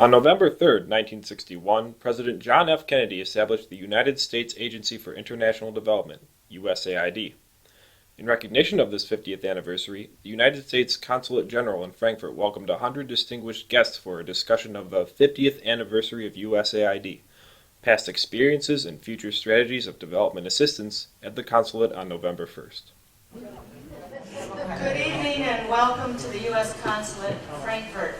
On November 3, 1961, President John F. Kennedy established the United States Agency for International Development, USAID. In recognition of this 50th anniversary, the United States Consulate General in Frankfurt welcomed 100 distinguished guests for a discussion of the 50th anniversary of USAID, past experiences and future strategies of development assistance at the consulate on November 1st. Good evening and welcome to the U.S. Consulate Frankfurt.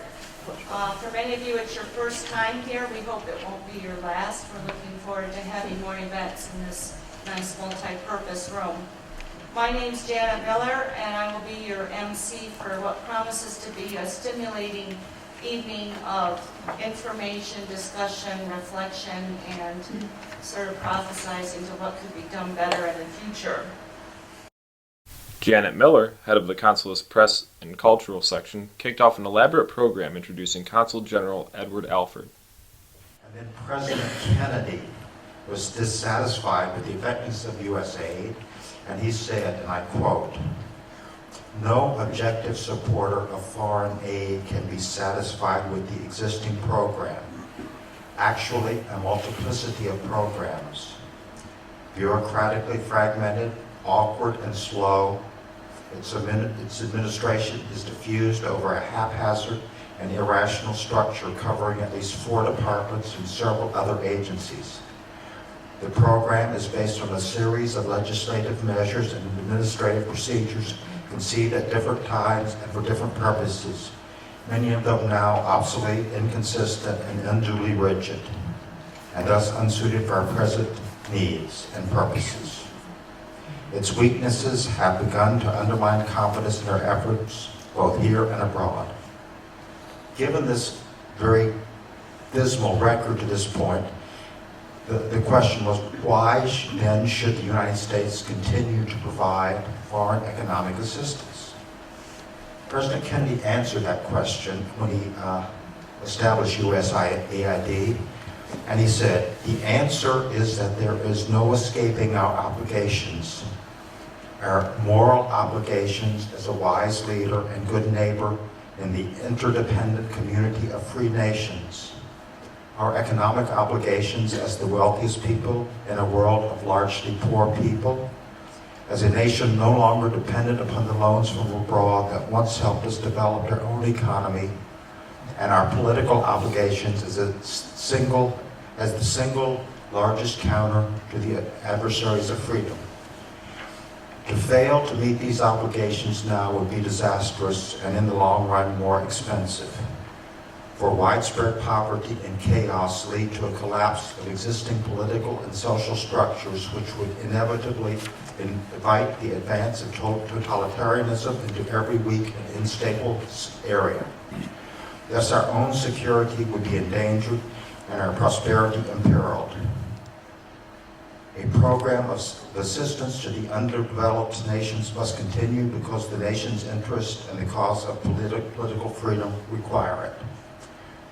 For many of you, it's your first time here. We hope it won't be your last. We're looking forward to having more events in this nice multi-purpose room. My name's Janet Miller, and I will be your MC for what promises to be a stimulating evening of information, discussion, reflection, and sort of prophesizing to what could be done better in the future. Janet Miller, head of the Consulate's Press and Cultural Section, kicked off an elaborate program introducing Consul General Edward Alford. And then President Kennedy was dissatisfied with the effectiveness of USAID, and he said, and I quote, "No objective supporter of foreign aid can be satisfied with the existing program. Actually, a multiplicity of programs, bureaucratically fragmented, awkward and slow. Its administration is diffused over a haphazard and irrational structure covering at least 4 departments and several other agencies. The program is based on a series of legislative measures and administrative procedures conceived at different times and for different purposes, many of them now obsolete, inconsistent, and unduly rigid, and thus unsuited for our present needs and purposes. Its weaknesses have begun to undermine confidence in our efforts, both here and abroad." Given this very dismal record to this point, the question was, why then should the United States continue to provide foreign economic assistance? President Kennedy answered that question when he established USAID, and he said, "The answer is that there is no escaping our obligations, our moral obligations as a wise leader and good neighbor in the interdependent community of free nations, our economic obligations as the wealthiest people in a world of largely poor people, as a nation no longer dependent upon the loans from abroad that once helped us develop our own economy, and our political obligations as the single largest counter to the adversaries of freedom. To fail to meet these obligations now would be disastrous and in the long run more expensive. For widespread poverty and chaos lead to a collapse of existing political and social structures which would inevitably invite the advance of totalitarianism into every weak and unstable area. Thus our own security would be endangered and our prosperity imperiled. A program of assistance to the underdeveloped nations must continue because the nation's interest and the cause of political freedom require it."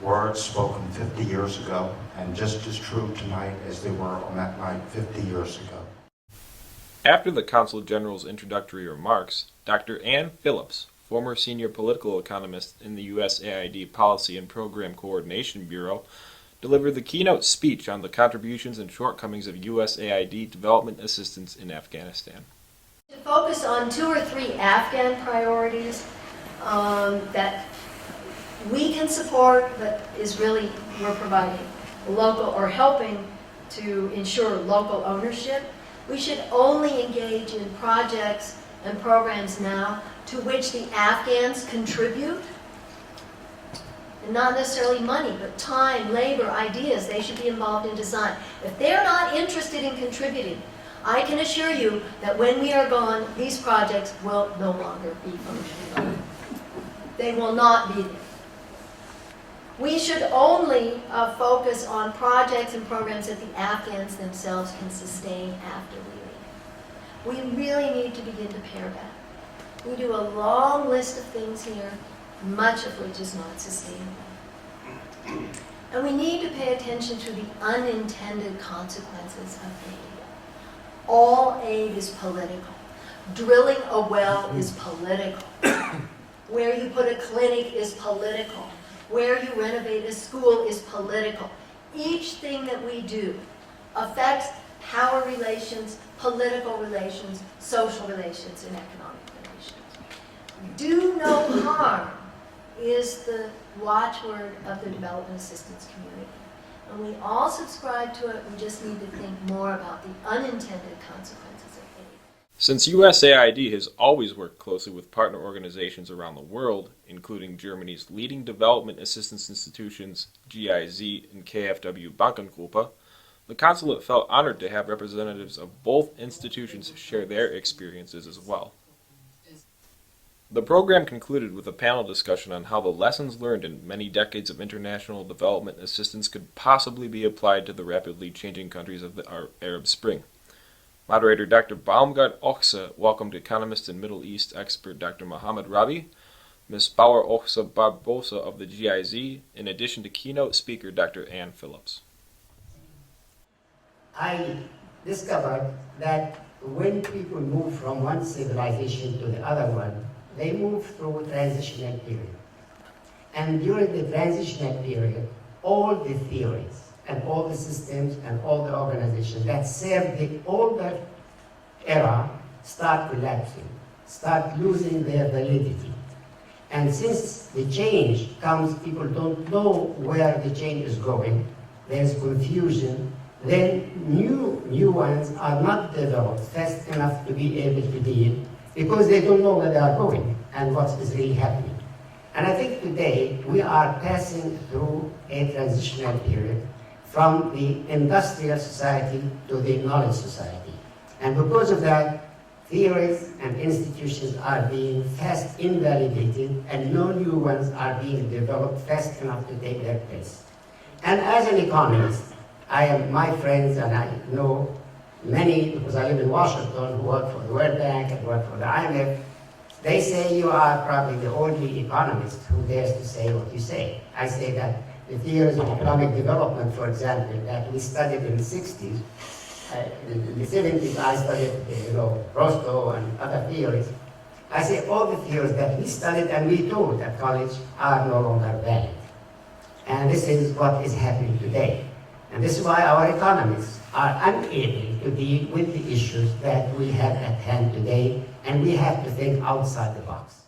Words spoken 50 years ago, and just as true tonight as they were on that night 50 years ago. After the Consul General's introductory remarks, Dr. Ann Phillips, former senior political economist in the USAID Policy and Program Coordination Bureau, delivered the keynote speech on the contributions and shortcomings of USAID development assistance in Afghanistan. To focus on 2 or 3 Afghan priorities that we can support, but is really we're providing local or helping to ensure local ownership. We should only engage in projects and programs now to which the Afghans contribute. And not necessarily money, but time, labor, ideas. They should be involved in design. If they're not interested in contributing, I can assure you that when we are gone, these projects will no longer be functioning. They will not be there. We should only focus on projects and programs that the Afghans themselves can sustain after we leave. We really need to begin to pare back. We do a long list of things here, much of which is not sustainable. And we need to pay attention to the unintended consequences of aid. All aid is political. Drilling a well is political. Where you put a clinic is political. where you renovate a school is political. Each thing that we do affects power relations, political relations, social relations, and economic relations. Do no harm is the watchword of the development assistance community. And we all subscribe to it, we just need to think more about the unintended consequences of aid. Since USAID has always worked closely with partner organizations around the world, including Germany's leading development assistance institutions, GIZ and KfW Bankengruppe, the consulate felt honored to have representatives of both institutions share their experiences as well. The program concluded with a panel discussion on how the lessons learned in many decades of international development assistance could possibly be applied to the rapidly changing countries of the Arab Spring. Moderator Dr. Baumgart-Ochse welcomed economist and Middle East expert Dr. Mohammed Rabi, Ms. Bauer-Ochse Barbosa of the GIZ, in addition to keynote speaker Dr. Ann Phillips. I discovered that when people move from one civilization to the other one, they move through a transitional period. And during the transitional period, all the theories and all the systems and all the organizations that serve the older era start collapsing, start losing their validity. And since the change comes, people don't know where the change is going, there's confusion, then new ones are not developed fast enough to be able to deal because they don't know where they are going and what is really happening. And I think today we are passing through a transitional period from the industrial society to the knowledge society. And because of that, theories and institutions are being fast invalidated and no new ones are being developed fast enough to take their place. And as an economist, my friends, and I know many, because I live in Washington, who work for the World Bank and work for the IMF, they say you are probably the only economist who dares to say what you say. I say that the theories of economic development, for example, that we studied in the 60s, in the 70s I studied, Rostow and other theories. I say all the theories that we studied and we taught at college are no longer valid. And this is what is happening today. And this is why our economists are unable to deal with the issues that we have at hand today, and we have to think outside the box.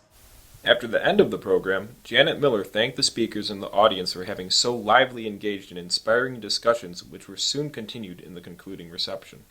After the end of the program, Janet Miller thanked the speakers and the audience for having so lively engaged in inspiring discussions which were soon continued in the concluding reception.